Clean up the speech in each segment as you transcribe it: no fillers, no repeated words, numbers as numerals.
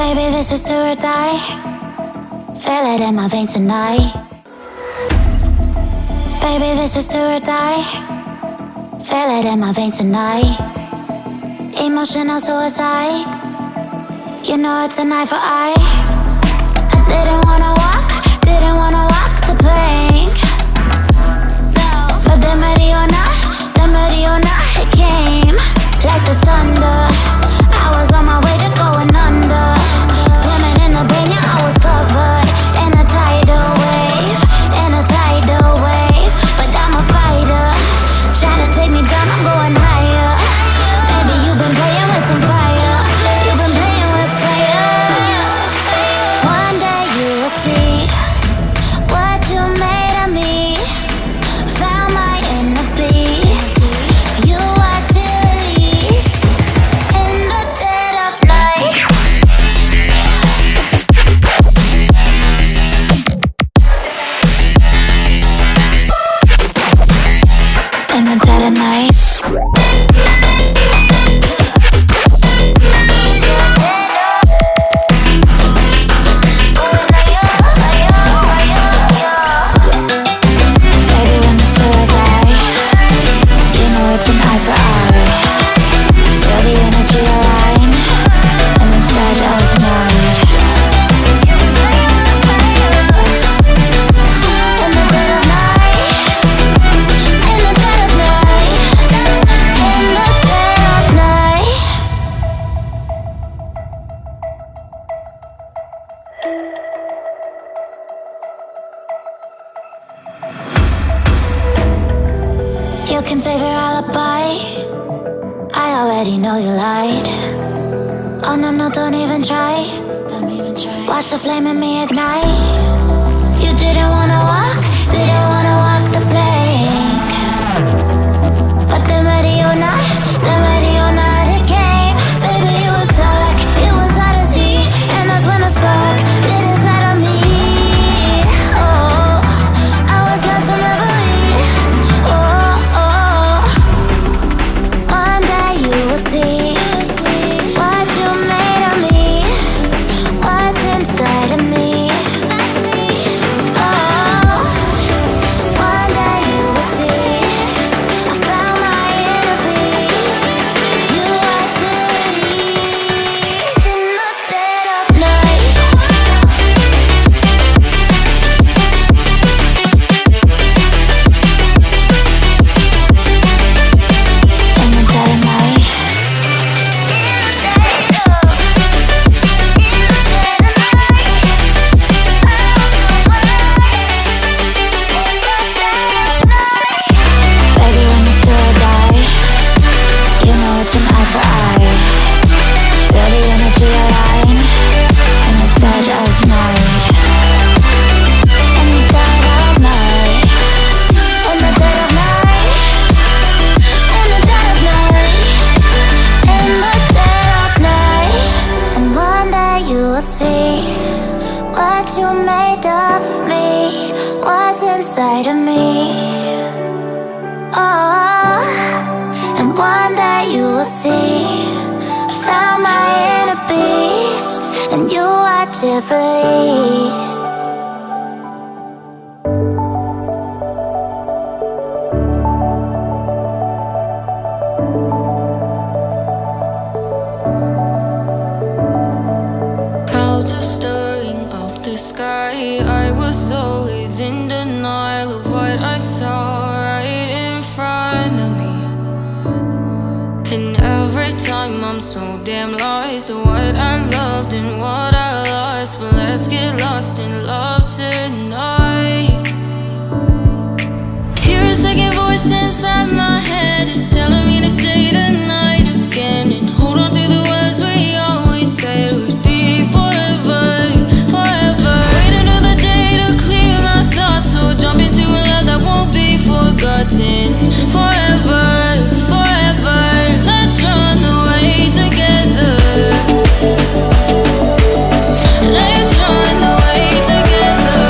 Baby, this is do or die. Feel it in my veins tonight. Baby, this is do or die. Feel it in my veins tonight. Emotional suicide. You know it's an eye for eye. I didn't wanna walk the plank. But the Mariona, it came like the thunder. I was on my way to going under. Swimming in the banya, I was covered in a tidal wave, but I'm a fighter. Trying to take me down, I'm going higher. Baby, you've been playing with some fire. You've been playing with fire. One day you will see what you made of me. Found my inner peace. You watch it release in the dead of night. In the dead of night. Baby, when the sword die, you know it's an eye for eye. Feel the energy align in the dead of night. In the dead of night. In the dead of night. In the dead of night. You can save your alibi. I already know you lied. Oh no, no, don't even try. Watch the flame in me ignite. You didn't wanna walk the plank. But the Mariona, it came. Baby, it was dark, it was hard to see. And that's when the spark lit inside of me. Oh, I was lost from reverie. Oh, one day you will see what you made of me, what's inside of me. Oh, one day you will see I found my inner peace. You watch it release in the dead of night. In the dead of night. Baby, when the sword die, you know it's an eye for eye. Feel the energy align in the dead of night. In the dead of night. In the dead of night. In the dead of night. In the dead of night. And one day you will see what you made of me, what's inside of me. Oh, and one day you will see I found my inner beast, and you watch it release. Clouds are stirring up the sky. I was always in denial of what I saw right in front of me. And every time I'm so damn lost to what I loved and what I lost. But let's get lost in love tonight. Hear a second voice inside my head. It's telling me to say the night again and hold on to the words we always said would be forever, forever. Wait another day to clear my thoughts, so jump into a love that won't be forgotten. Forever, forever. Let's run away together. Let's run away together.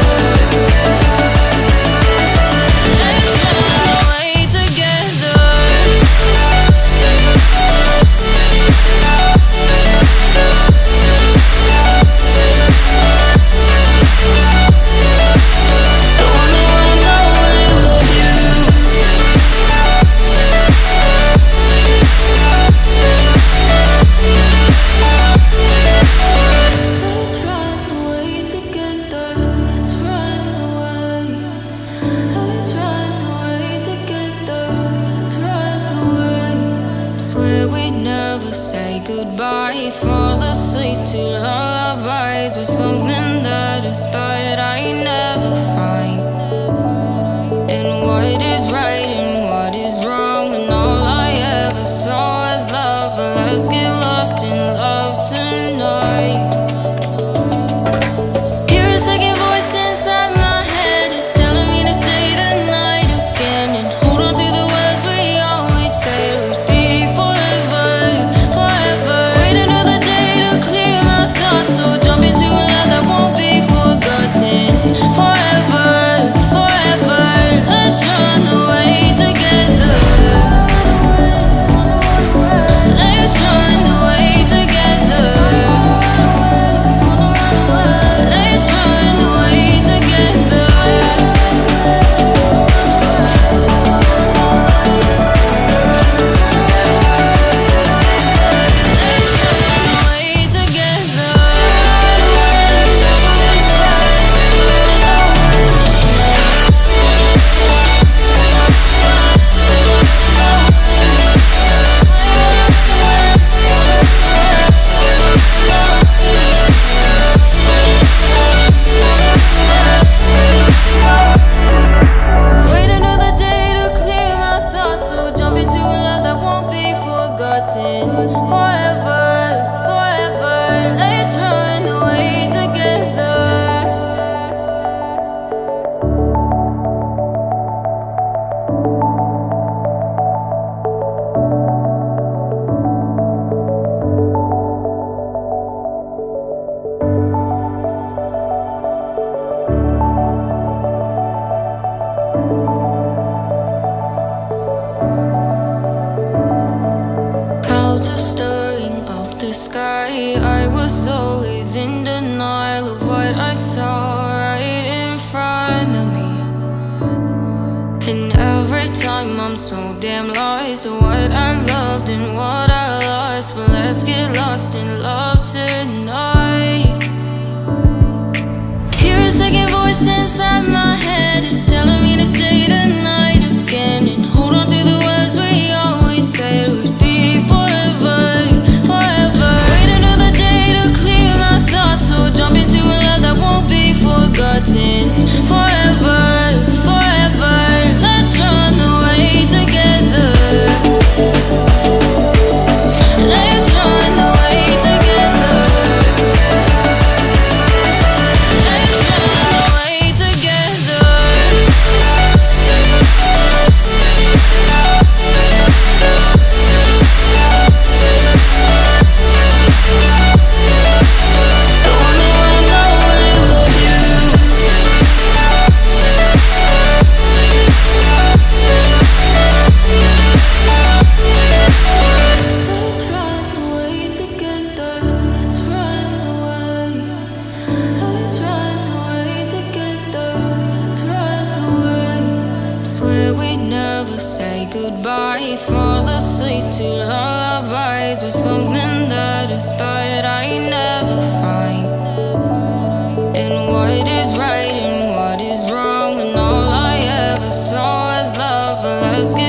say goodbye. Fall asleep to lullabies with something that I thought I'd never find. And what is right and what is wrong, and all I ever saw was love. But let's get lost in love tonight. Hear a second voice inside my head, it's telling me to say the night again, and hold on to the words we always said would be forever, forever. Wait another day to clear my thoughts, so jump into a love that won't be forgotten. Forever, forever, let's run away together. Let's run away together. Let's run away together. Let's run away together. Wait another day to clear my thoughts, so jump into a love that won't be forgotten. Forever, forever, let's run away together. Clouds are stirring up the sky. I was always in denial of what I saw right in front of me. And every time I'm so damn lost to what I loved and what I lost. But let's get lost in love tonight. Hear a second voice inside my head, it's telling me to say the night again, and hold on to the words we always said would be forever, forever. Wait another day to clear my thoughts, so jump into a love that won't be forgotten. Forever, forever, let's run away together. Let's run away together. Let's run away together. I wanna run away with you. Let's run away together. Let's run away. Let's run away together. Let's run away. Swear we'd never say goodbye. Fall asleep to lullabies with something that I thought I'd never find. And what is right and what is wrong, and all I ever saw was love. But let's get